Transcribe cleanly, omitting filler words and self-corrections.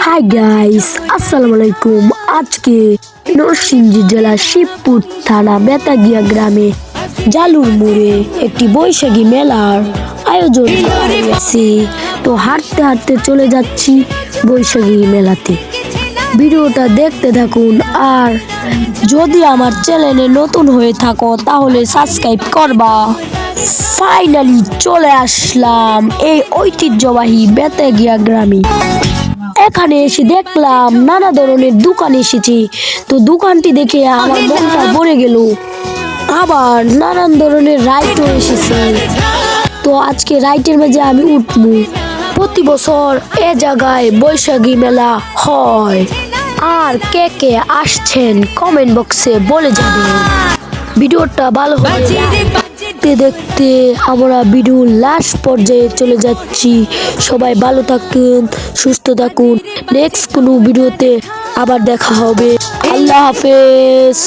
Hi guys, আসসালামু আলাইকুম। আজকে নরসিংদী জেলা শিবপুর থানা বেতাগিয়া গ্রামে জালুর মোড়ে একটি বৈশাখী মেলার আয়োজন করা হয়েছে। তো হাঁটতে হাঁটতে চলে যাচ্ছি বৈশাখী মেলাতে। ভিডিওটা দেখতে থাকুন, আর যদি আমার চ্যানেলে নতুন হয়ে থাকো তাহলে সাবস্ক্রাইব করবা। ফাইনালি চলে আসলাম এই ঐতিহ্যবাহী বেতাগিয়া গ্রামে। এখানে এসে দেখলাম নানা ধরনের দোকান এসেছে। তো দোকানটি দেখে আমার মনটা ভরে গেল। আবার নানান ধরনের রাইডও এসেছে। তো আজকে রাইডের মাঝে আমি উঠবো। প্রতি বছর এ জায়গায় বৈশাখী মেলা হয়। আর কে কে আসছেন কমেন্ট বক্সে বলে যাবেন। ভিডিওটা ভালো হলে দেখতে দেখতে আমরা ভিডিও লাস্ট পর্যায়ে চলে যাচ্ছি। সবাই ভালো থাকুন, সুস্থ থাকুন। নেক্সট কোনো ভিডিওতে আবার দেখা হবে। আল্লাহ হাফেজ।